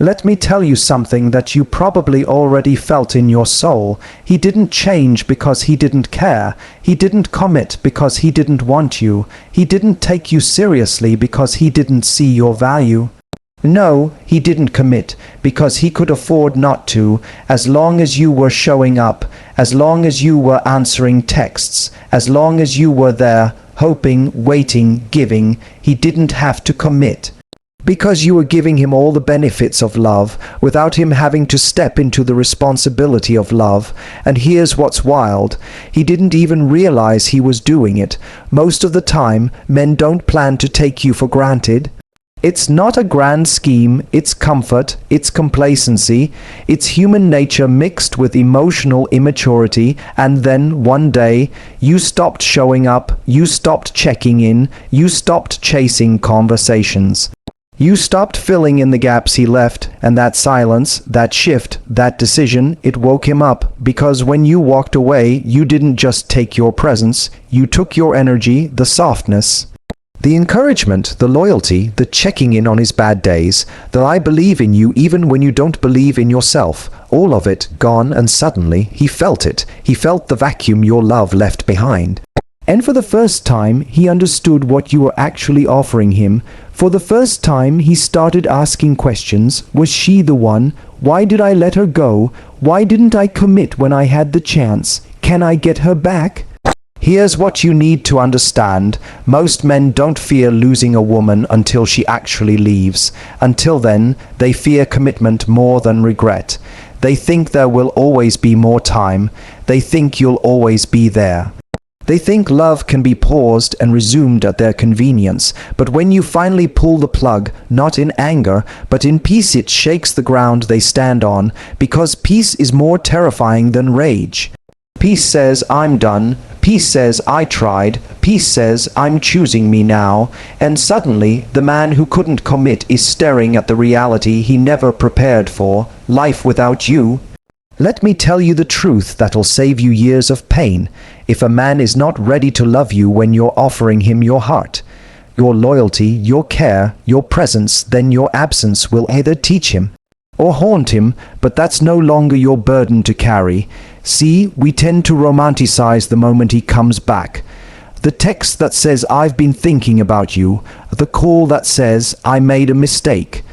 Let me tell you something that you probably already felt in your soul. He didn't change because he didn't care. He didn't commit because he didn't want you. He didn't take you seriously because he didn't see your value. No, he didn't commit because he could afford not to, as long as you were showing up, as long as you were answering texts, as long as you were there, hoping, waiting, giving. He didn't have to commit. Because you were giving him all the benefits of love, without him having to step into the responsibility of love. And here's what's wild. He didn't even realize he was doing it. Most of the time, men don't plan to take you for granted. It's not a grand scheme, it's comfort, it's complacency, it's human nature mixed with emotional immaturity, and then one day, you stopped showing up, you stopped checking in, you stopped chasing conversations. You stopped filling in the gaps he left, and that silence, that shift, that decision, it woke him up, because when you walked away, you didn't just take your presence, you took your energy, the softness, the encouragement, the loyalty, the checking in on his bad days, the I believe in you even when you don't believe in yourself, all of it gone, and suddenly he felt it. He felt the vacuum your love left behind. And for the first time, he understood what you were actually offering him. For the first time, he started asking questions. Was she the one? Why did I let her go? Why didn't I commit when I had the chance? Can I get her back? Here's what you need to understand. Most men don't fear losing a woman until she actually leaves. Until then, they fear commitment more than regret. They think there will always be more time. They think you'll always be there. They think love can be paused and resumed at their convenience. But when you finally pull the plug, not in anger, but in peace, it shakes the ground they stand on, because peace is more terrifying than rage. Peace says, I'm done. Peace says, I tried. Peace says, I'm choosing me now. And suddenly, the man who couldn't commit is staring at the reality he never prepared for, life without you. Let me tell you the truth that'll save you years of pain. If a man is not ready to love you when you're offering him your heart, your loyalty, your care, your presence, then your absence will either teach him or haunt him, but that's no longer your burden to carry. See, we tend to romanticize the moment he comes back. The text that says, I've been thinking about you. The call that says, I made a mistake.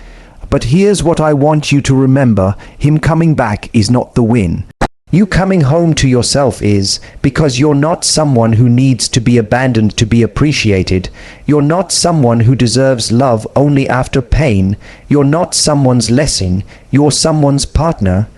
But here's what I want you to remember. Him coming back is not the win. You coming home to yourself is, because you're not someone who needs to be abandoned to be appreciated. You're not someone who deserves love only after pain. You're not someone's lesson. You're someone's partner.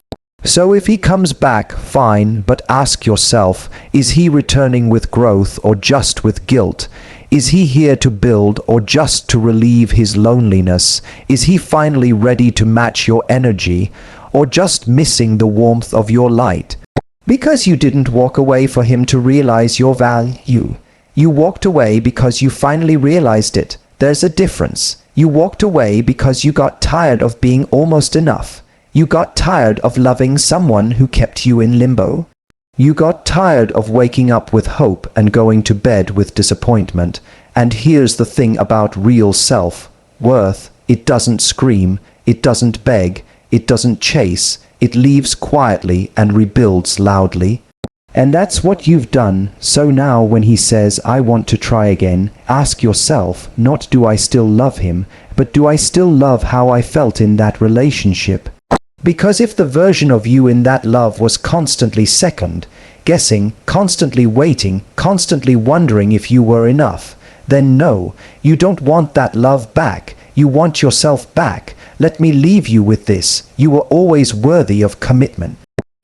So if he comes back, fine, but ask yourself, is he returning with growth or just with guilt? Is he here to build or just to relieve his loneliness? Is he finally ready to match your energy, or just missing the warmth of your light? Because you didn't walk away for him to realize your value. You walked away because you finally realized it. There's a difference. You walked away because you got tired of being almost enough. You got tired of loving someone who kept you in limbo. You got tired of waking up with hope and going to bed with disappointment. And here's the thing about real self-worth. It doesn't scream. It doesn't beg. It doesn't chase. It leaves quietly and rebuilds loudly. And that's what you've done. So now when he says, I want to try again, ask yourself, not do I still love him, but do I still love how I felt in that relationship? Because if the version of you in that love was constantly second, guessing, constantly waiting, constantly wondering if you were enough, then no, you don't want that love back. You want yourself back. Let me leave you with this. You were always worthy of commitment.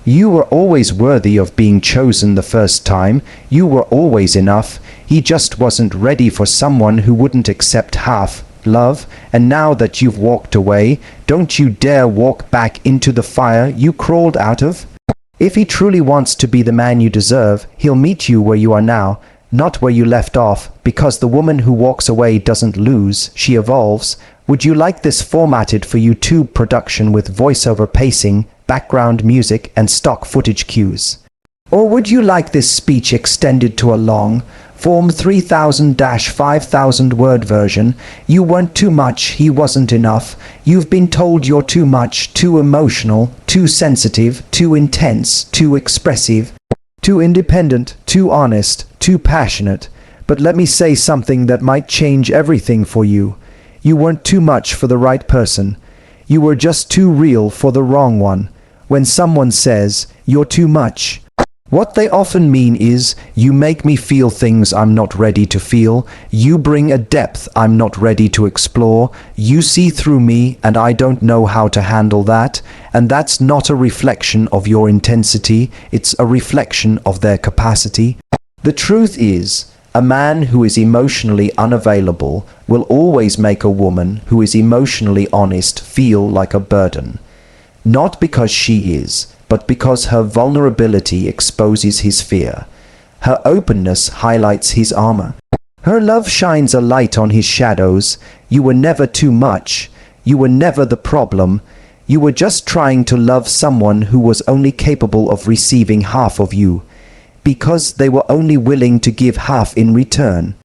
You were always worthy of being chosen the first time. You were always enough. He just wasn't ready for someone who wouldn't accept half love. And now that you've walked away, don't you dare walk back into the fire you crawled out of. If he truly wants to be the man you deserve, he'll meet you where you are now, not where you left off, because the woman who walks away doesn't lose, she evolves. Would you like this formatted for YouTube production with voiceover pacing, background music, and stock footage cues? Or would you like this speech extended to a long, Form 3000-5000 word version. You weren't too much, he wasn't enough. You've been told you're too much, too emotional, too sensitive, too intense, too expressive, too independent, too honest, too passionate. But let me say something that might change everything for you. You weren't too much for the right person. You were just too real for the wrong one. When someone says, "You're too much," what they often mean is, you make me feel things I'm not ready to feel, you bring a depth I'm not ready to explore, you see through me and I don't know how to handle that, and that's not a reflection of your intensity, it's a reflection of their capacity. The truth is, a man who is emotionally unavailable will always make a woman who is emotionally honest feel like a burden. Not because she is, but because her vulnerability exposes his fear. Her openness highlights his armor. Her love shines a light on his shadows. You were never too much. You were never the problem. You were just trying to love someone who was only capable of receiving half of you, because they were only willing to give half in return.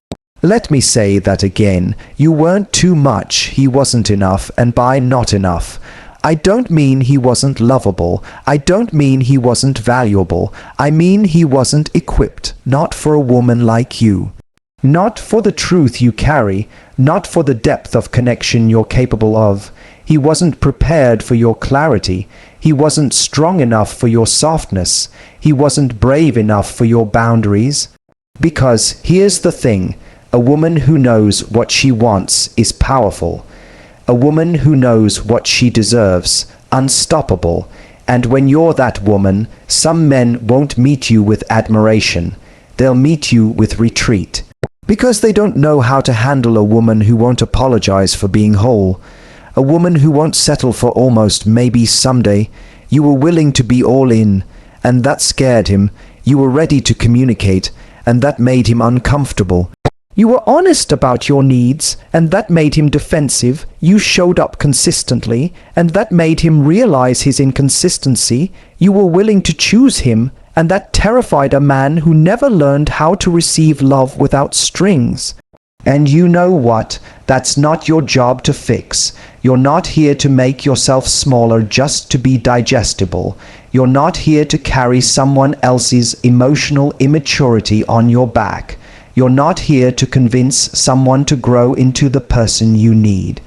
Let me say that again. You weren't too much, he wasn't enough, and by not enough, I don't mean he wasn't lovable. I don't mean he wasn't valuable. I mean he wasn't equipped, not for a woman like you. Not for the truth you carry, not for the depth of connection you're capable of. He wasn't prepared for your clarity. He wasn't strong enough for your softness. He wasn't brave enough for your boundaries. Because here's the thing, a woman who knows what she wants is powerful. A woman who knows what she deserves, unstoppable. And when you're that woman, some men won't meet you with admiration. They'll meet you with retreat. Because they don't know how to handle a woman who won't apologize for being whole. A woman who won't settle for almost maybe someday. You were willing to be all in, and that scared him. You were ready to communicate, and that made him uncomfortable. You were honest about your needs, and that made him defensive. You showed up consistently, and that made him realize his inconsistency. You were willing to choose him, and that terrified a man who never learned how to receive love without strings. And you know what? That's not your job to fix. You're not here to make yourself smaller just to be digestible. You're not here to carry someone else's emotional immaturity on your back. You're not here to convince someone to grow into the person you need.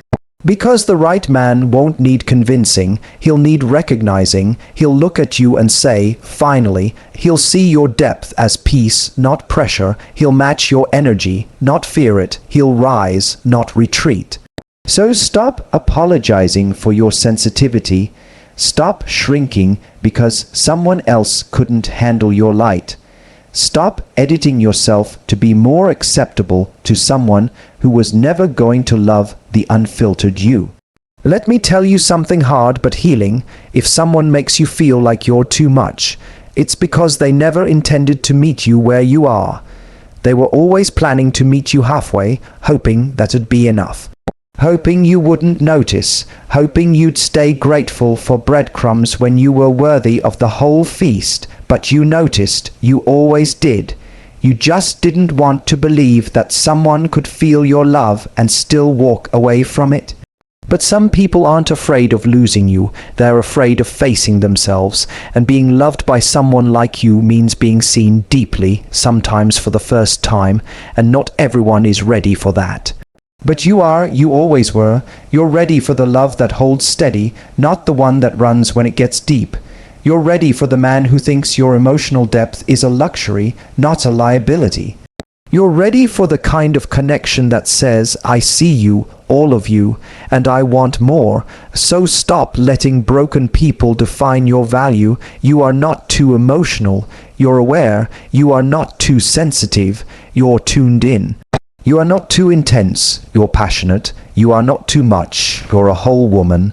Because the right man won't need convincing, he'll need recognizing. He'll look at you and say, finally. He'll see your depth as peace, not pressure. He'll match your energy, not fear it. He'll rise, not retreat. So stop apologizing for your sensitivity. Stop shrinking because someone else couldn't handle your light. Stop editing yourself to be more acceptable to someone who was never going to love the unfiltered you. Let me tell you something hard but healing. If someone makes you feel like you're too much, it's because they never intended to meet you where you are. They were always planning to meet you halfway, hoping that'd be enough. Hoping you wouldn't notice, hoping you'd stay grateful for breadcrumbs when you were worthy of the whole feast. But you noticed, you always did. You just didn't want to believe that someone could feel your love and still walk away from it. But some people aren't afraid of losing you. They're afraid of facing themselves. And being loved by someone like you means being seen deeply, sometimes for the first time, and not everyone is ready for that. But you are, you always were. You're ready for the love that holds steady, not the one that runs when it gets deep. You're ready for the man who thinks your emotional depth is a luxury, not a liability. You're ready for the kind of connection that says, I see you, all of you, and I want more. So stop letting broken people define your value. You are not too emotional. You're aware. You are not too sensitive. You're tuned in. You are not too intense. You're passionate. You are not too much. You're a whole woman.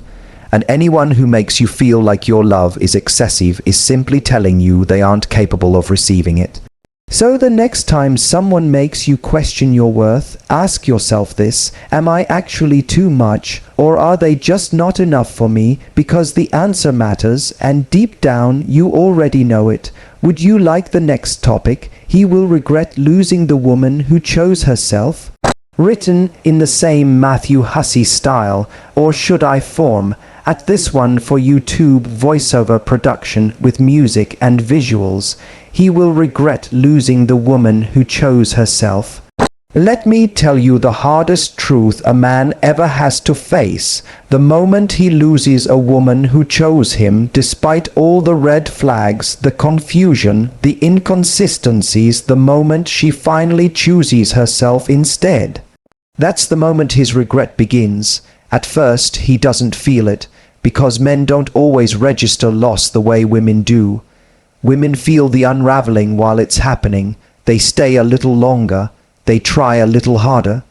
And anyone who makes you feel like your love is excessive is simply telling you they aren't capable of receiving it. So the next time someone makes you question your worth, ask yourself this: am I actually too much, or are they just not enough for me? Because the answer matters, and deep down you already know it. Would you like the next topic? He will regret losing the woman who chose herself. Written in the same Matthew Hussey style, or should I form, at this one for YouTube voiceover production with music and visuals. He will regret losing the woman who chose herself. Let me tell you the hardest truth a man ever has to face. The moment he loses a woman who chose him, despite all the red flags, the confusion, the inconsistencies, the moment she finally chooses herself instead. That's the moment his regret begins. At first, he doesn't feel it, because men don't always register loss the way women do. Women feel the unraveling while it's happening. They stay a little longer. They try a little harder.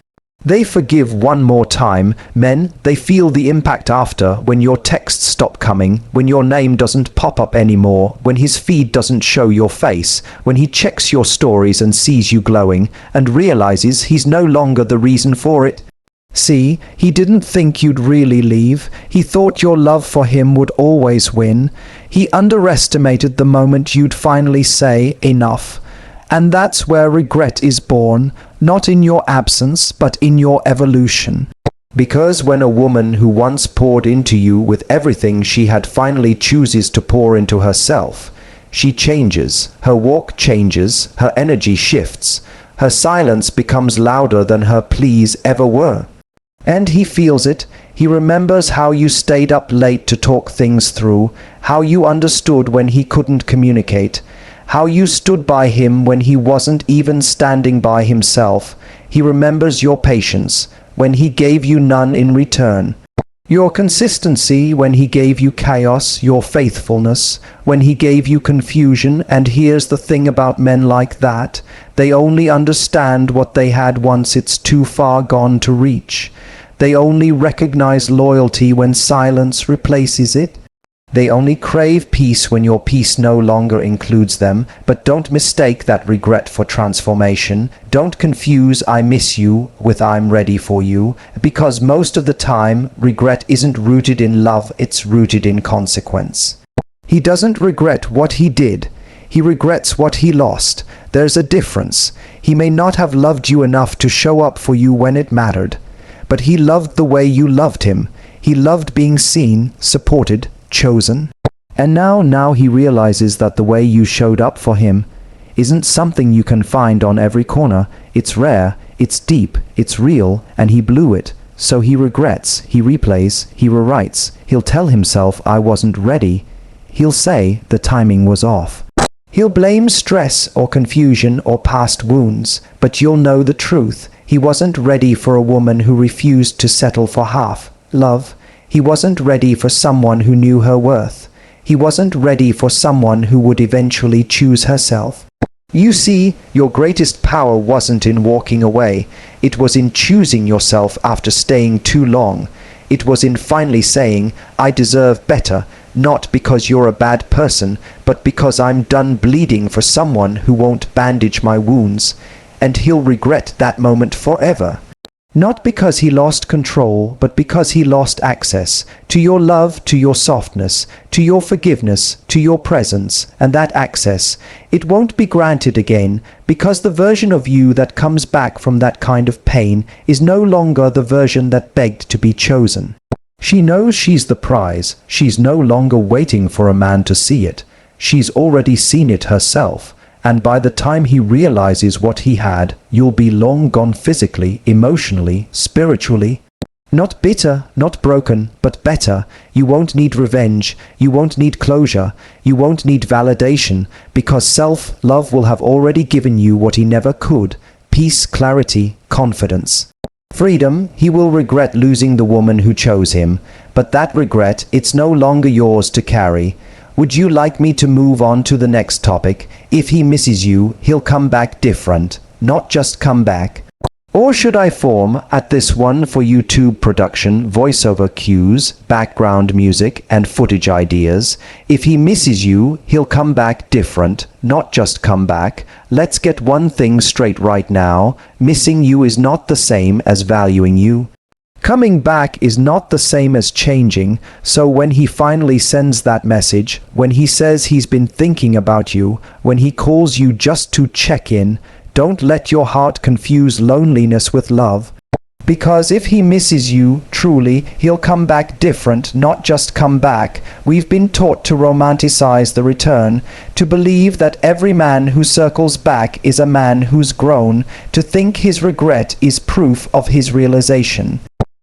They forgive one more time. Men, they feel the impact after, when your texts stop coming, when your name doesn't pop up anymore, when his feed doesn't show your face, when he checks your stories and sees you glowing, and realizes he's no longer the reason for it. See, he didn't think you'd really leave. He thought your love for him would always win. He underestimated the moment you'd finally say, enough. And that's where regret is born, not in your absence, but in your evolution. Because when a woman who once poured into you with everything she had finally chooses to pour into herself, she changes, her walk changes, her energy shifts, her silence becomes louder than her pleas ever were. And he feels it. He remembers how you stayed up late to talk things through, how you understood when he couldn't communicate, how you stood by him when he wasn't even standing by himself. He remembers your patience, when he gave you none in return. Your consistency when he gave you chaos, your faithfulness when he gave you confusion. And here's the thing about men like that: they only understand what they had once it's too far gone to reach. They only recognize loyalty when silence replaces it. They only crave peace when your peace no longer includes them. But don't mistake that regret for transformation. Don't confuse "I miss you" with "I'm ready for you," because most of the time, regret isn't rooted in love, it's rooted in consequence. He doesn't regret what he did. He regrets what he lost. There's a difference. He may not have loved you enough to show up for you when it mattered, but he loved the way you loved him. He loved being seen, supported, chosen. And now he realizes that the way you showed up for him isn't something you can find on every corner. It's rare, it's deep, it's real, and he blew it. So he regrets, he replays, he rewrites. He'll tell himself, "I wasn't ready." He'll say the timing was off. He'll blame stress or confusion or past wounds, but you'll know the truth. He wasn't ready for a woman who refused to settle for half love. He wasn't ready for someone who knew her worth. He wasn't ready for someone who would eventually choose herself. You see, your greatest power wasn't in walking away. It was in choosing yourself after staying too long. It was in finally saying, "I deserve better," not because you're a bad person, but because I'm done bleeding for someone who won't bandage my wounds. And he'll regret that moment forever. Not because he lost control, but because he lost access to your love, to your softness, to your forgiveness, to your presence. And that access, it won't be granted again, because the version of you that comes back from that kind of pain is no longer the version that begged to be chosen. She knows she's the prize. She's no longer waiting for a man to see it. She's already seen it herself. And by the time he realizes what he had, you'll be long gone physically, emotionally, spiritually. Not bitter, not broken, but better. You won't need revenge. You won't need closure. You won't need validation, because self-love will have already given you what he never could: peace, clarity, confidence. Freedom. He will regret losing the woman who chose him, but that regret, it's no longer yours to carry. Would you like me to move on to the next topic? If he misses you, he'll come back different, not just come back. Or should I form at this one for YouTube production, voiceover cues, background music, and footage ideas? If he misses you, he'll come back different, not just come back. Let's get one thing straight right now. Missing you is not the same as valuing you. Coming back is not the same as changing, so when he finally sends that message, when he says he's been thinking about you, when he calls you just to check in, don't let your heart confuse loneliness with love. Because if he misses you truly, he'll come back different, not just come back. We've been taught to romanticize the return, to believe that every man who circles back is a man who's grown, to think his regret is proof of his realization.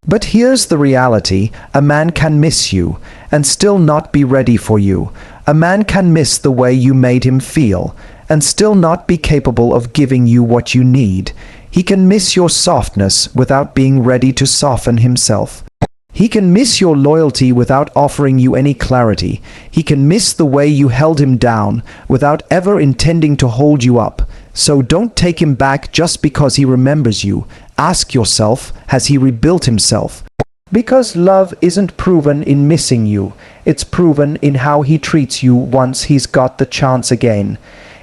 But here's the reality: a man can miss you and still not be ready for you. A man can miss the way you made him feel and still not be capable of giving you what you need. He can miss your softness without being ready to soften himself. He can miss your loyalty without offering you any clarity. He can miss the way you held him down without ever intending to hold you up. So don't take him back just because he remembers you. Ask yourself, has he rebuilt himself? Because love isn't proven in missing you. It's proven in how he treats you once he's got the chance again.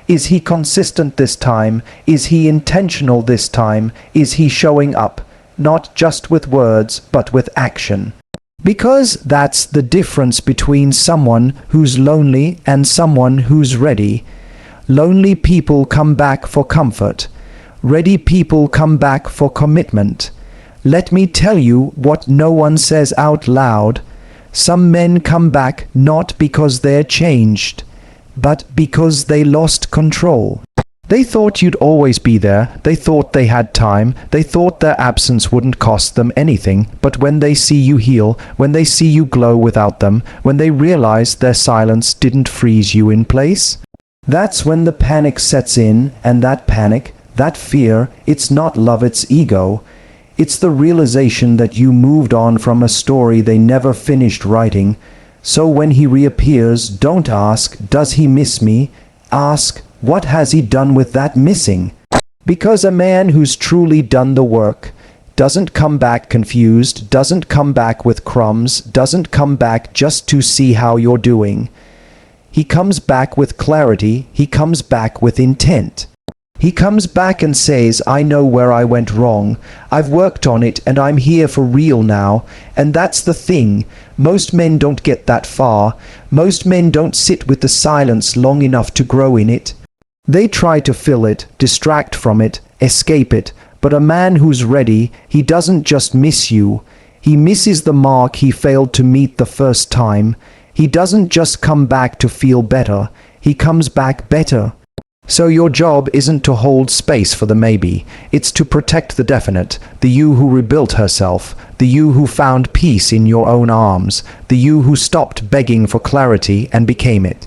Is he consistent this time? Is he intentional this time? Is he showing up? Not just with words, but with action. Because that's the difference between someone who's lonely and someone who's ready. Lonely people come back for comfort. Ready people come back for commitment. Let me tell you what no one says out loud. Some men come back not because they're changed, but because they lost control. They thought you'd always be there. They thought they had time. They thought their absence wouldn't cost them anything. But when they see you heal, when they see you glow without them, when they realize their silence didn't freeze you in place, that's when the panic sets in. And that panic, that fear, it's not love, it's ego. It's the realization that you moved on from a story they never finished writing. So when he reappears, don't ask, does he miss me? Ask, what has he done with that missing? Because a man who's truly done the work doesn't come back confused, doesn't come back with crumbs, doesn't come back just to see how you're doing. He comes back with clarity, he comes back with intent. He comes back and says, I know where I went wrong. I've worked on it and I'm here for real now. And that's the thing. Most men don't get that far. Most men don't sit with the silence long enough to grow in it. They try to fill it, distract from it, escape it. But a man who's ready, he doesn't just miss you. He misses the mark he failed to meet the first time. He doesn't just come back to feel better. He comes back better. So your job isn't to hold space for the maybe. It's to protect the definite, the you who rebuilt herself, the you who found peace in your own arms, the you who stopped begging for clarity and became it.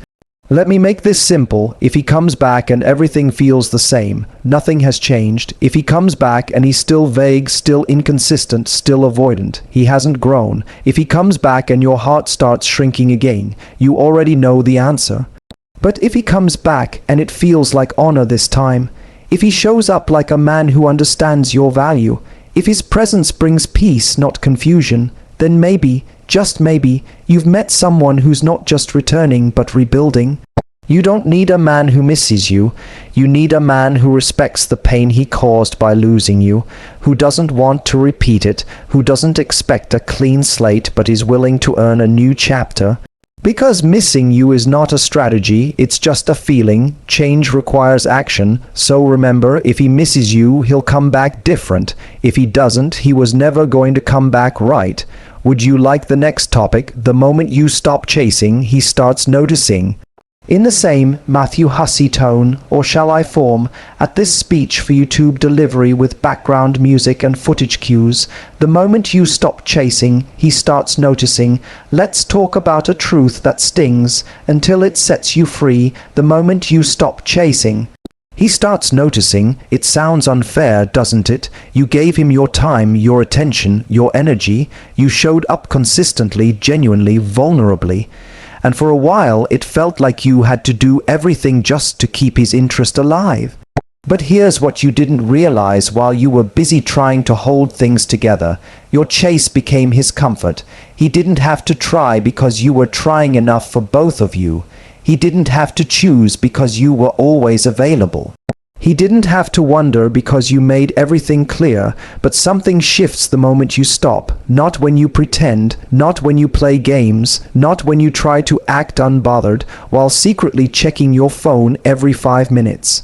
Let me make this simple. If he comes back and everything feels the same, nothing has changed. If he comes back and he's still vague, still inconsistent, still avoidant, he hasn't grown. If he comes back and your heart starts shrinking again, you already know the answer. But if he comes back and it feels like honor this time, if he shows up like a man who understands your value, if his presence brings peace, not confusion, then maybe, just maybe, you've met someone who's not just returning but rebuilding. You don't need a man who misses you. You need a man who respects the pain he caused by losing you, who doesn't want to repeat it, who doesn't expect a clean slate but is willing to earn a new chapter. Because missing you is not a strategy, it's just a feeling. Change requires action, so remember, if he misses you, he'll come back different. If he doesn't, he was never going to come back right. Would you like the next topic? The moment you stop chasing, he starts noticing. In the same Matthew Hussey tone, or shall I form, at this speech for YouTube delivery with background music and footage cues, the moment you stop chasing, he starts noticing. Let's talk about a truth that stings until it sets you free. The moment you stop chasing, he starts noticing. It sounds unfair, doesn't it? You gave him your time, your attention, your energy. You showed up consistently, genuinely, vulnerably. And for a while it felt like you had to do everything just to keep his interest alive. But here's what you didn't realize while you were busy trying to hold things together. Your chase became his comfort. He didn't have to try because you were trying enough for both of you. He didn't have to choose because you were always available. He didn't have to wonder because you made everything clear, but something shifts the moment you stop. Not when you pretend, not when you play games, not when you try to act unbothered while secretly checking your phone every 5 minutes.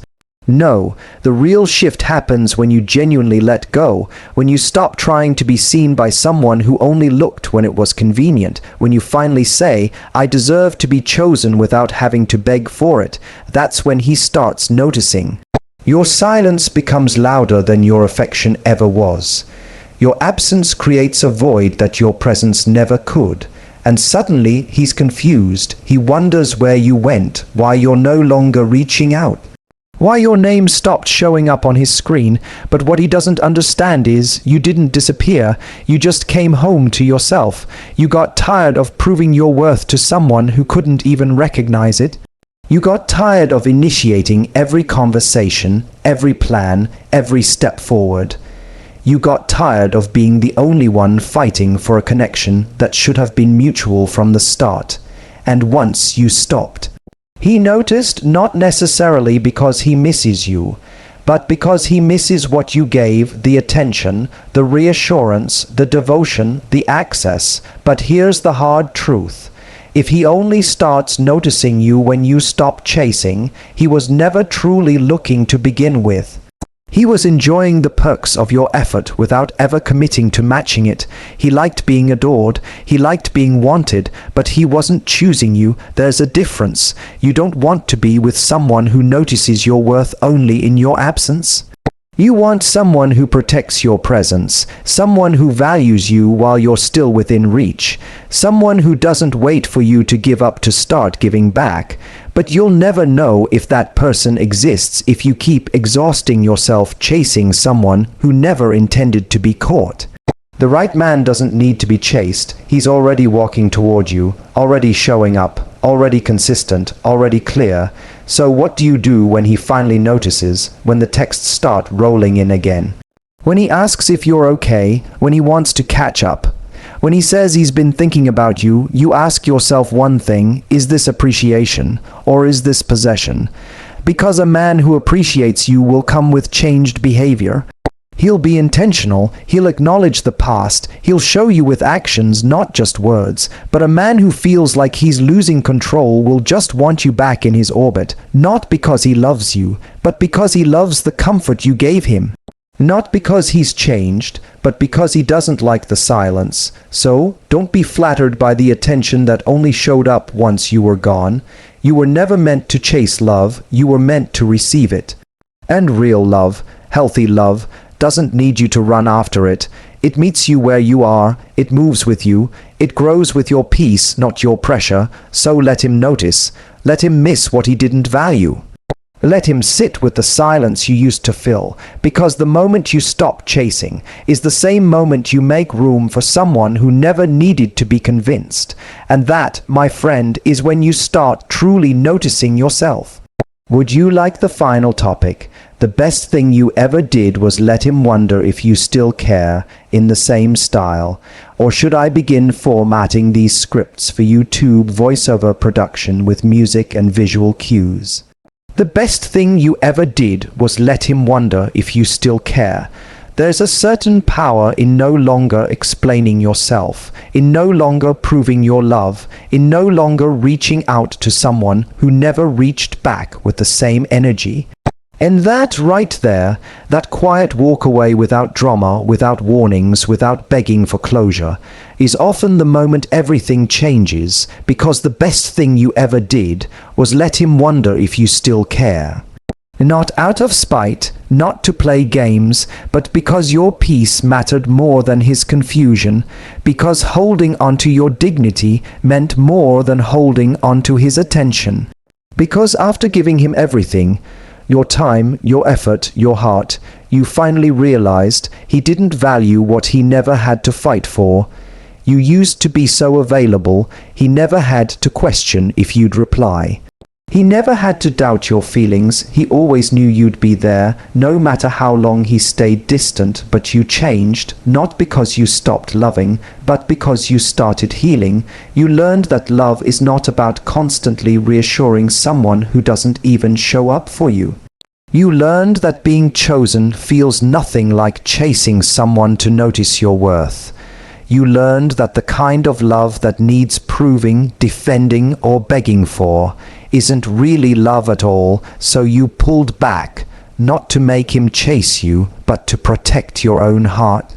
No, the real shift happens when you genuinely let go, when you stop trying to be seen by someone who only looked when it was convenient, when you finally say, "I deserve to be chosen," without having to beg for it. That's when he starts noticing. Your silence becomes louder than your affection ever was. Your absence creates a void that your presence never could. And suddenly he's confused. He wonders where you went, why you're no longer reaching out, why your name stopped showing up on his screen. But what he doesn't understand is you didn't disappear. You just came home to yourself. You got tired of proving your worth to someone who couldn't even recognize it. You got tired of initiating every conversation, every plan, every step forward. You got tired of being the only one fighting for a connection that should have been mutual from the start. And once you stopped, he noticed, not necessarily because he misses you, but because he misses what you gave, the attention, the reassurance, the devotion, the access. But here's the hard truth. If he only starts noticing you when you stop chasing, he was never truly looking to begin with. He was enjoying the perks of your effort without ever committing to matching it. He liked being adored, he liked being wanted, but he wasn't choosing you. There's a difference. You don't want to be with someone who notices your worth only in your absence. You want someone who protects your presence, someone who values you while you're still within reach, someone who doesn't wait for you to give up to start giving back. But you'll never know if that person exists if you keep exhausting yourself chasing someone who never intended to be caught. The right man doesn't need to be chased. He's already walking toward you, already showing up, already consistent, already clear. So what do you do when he finally notices, when the texts start rolling in again? When he asks if you're okay, when he wants to catch up, when he says he's been thinking about you, you ask yourself one thing: is this appreciation, or is this possession? Because a man who appreciates you will come with changed behavior. He'll be intentional, he'll acknowledge the past, he'll show you with actions, not just words. But a man who feels like he's losing control will just want you back in his orbit, not because he loves you, but because he loves the comfort you gave him. Not because he's changed, but because he doesn't like the silence. So, don't be flattered by the attention that only showed up once you were gone. You were never meant to chase love, you were meant to receive it. And real love, healthy love, doesn't need you to run after it. It meets you where you are, it moves with you, it grows with your peace, not your pressure. So let him notice, let him miss what he didn't value. Let him sit with the silence you used to fill, because the moment you stop chasing is the same moment you make room for someone who never needed to be convinced. And that, my friend, is when you start truly noticing yourself. Would you like the final topic? The best thing you ever did was let him wonder if you still care, in the same style. Or should I begin formatting these scripts for YouTube voiceover production with music and visual cues? The best thing you ever did was let him wonder if you still care. There's a certain power in no longer explaining yourself, in no longer proving your love, in no longer reaching out to someone who never reached back with the same energy. And that right there, that quiet walk away without drama, without warnings, without begging for closure, is often the moment everything changes, because the best thing you ever did was let him wonder if you still care. Not out of spite, not to play games, but because your peace mattered more than his confusion, because holding onto your dignity meant more than holding onto his attention. Because after giving him everything, your time, your effort, your heart, you finally realized he didn't value what he never had to fight for. You used to be so available, he never had to question if you'd reply. He never had to doubt your feelings, he always knew you'd be there, no matter how long he stayed distant, but you changed, not because you stopped loving, but because you started healing. You learned that love is not about constantly reassuring someone who doesn't even show up for you. You learned that being chosen feels nothing like chasing someone to notice your worth. You learned that the kind of love that needs proving, defending, or begging for isn't really love at all, so you pulled back, not to make him chase you, but to protect your own heart.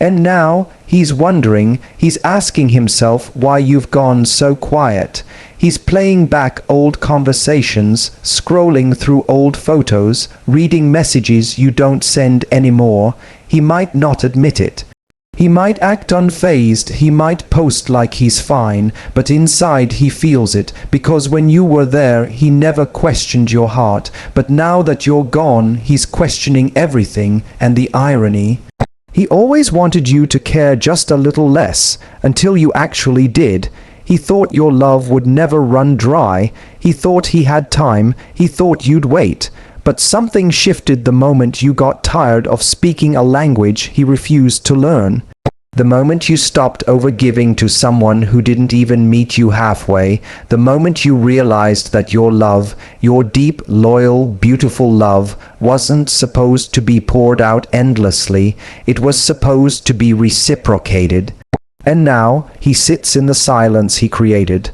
And now he's wondering, he's asking himself why you've gone so quiet. He's playing back old conversations, scrolling through old photos, reading messages you don't send anymore. He might not admit it. He might act unfazed, he might post like he's fine, but inside he feels it, because when you were there he never questioned your heart, but now that you're gone he's questioning everything, and the irony. He always wanted you to care just a little less, until you actually did. He thought your love would never run dry, he thought he had time, he thought you'd wait. But something shifted the moment you got tired of speaking a language he refused to learn. The moment you stopped overgiving to someone who didn't even meet you halfway, the moment you realized that your love, your deep, loyal, beautiful love, wasn't supposed to be poured out endlessly, it was supposed to be reciprocated. And now he sits in the silence he created.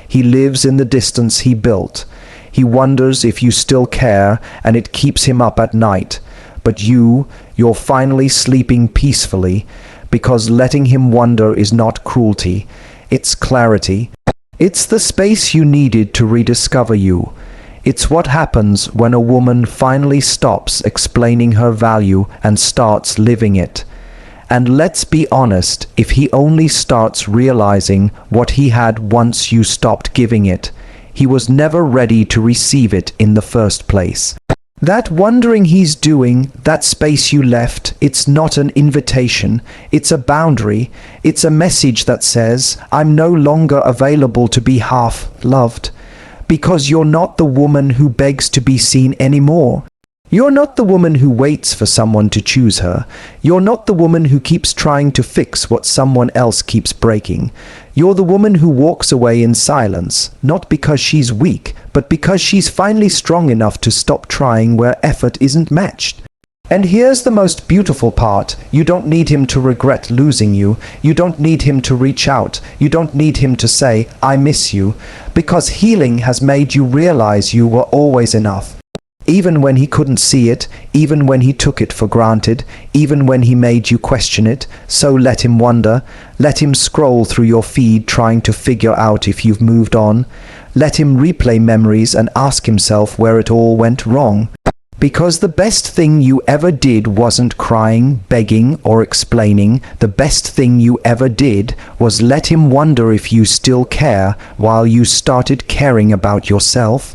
He lives in the distance he built. He wonders if you still care, and it keeps him up at night. But you're finally sleeping peacefully, because letting him wonder is not cruelty, it's clarity. It's the space you needed to rediscover you. It's what happens when a woman finally stops explaining her value and starts living it. And let's be honest, if he only starts realizing what he had once you stopped giving it, he was never ready to receive it in the first place. That wondering he's doing, that space you left, it's not an invitation, it's a boundary, it's a message that says, I'm no longer available to be half loved, because you're not the woman who begs to be seen anymore. You're not the woman who waits for someone to choose her. You're not the woman who keeps trying to fix what someone else keeps breaking. You're the woman who walks away in silence, not because she's weak, but because she's finally strong enough to stop trying where effort isn't matched. And here's the most beautiful part. You don't need him to regret losing you. You don't need him to reach out. You don't need him to say, I miss you, because healing has made you realize you were always enough. Even when he couldn't see it, even when he took it for granted, even when he made you question it, so let him wonder, let him scroll through your feed trying to figure out if you've moved on, let him replay memories and ask himself where it all went wrong. Because the best thing you ever did wasn't crying, begging, or explaining. The best thing you ever did was let him wonder if you still care while you started caring about yourself.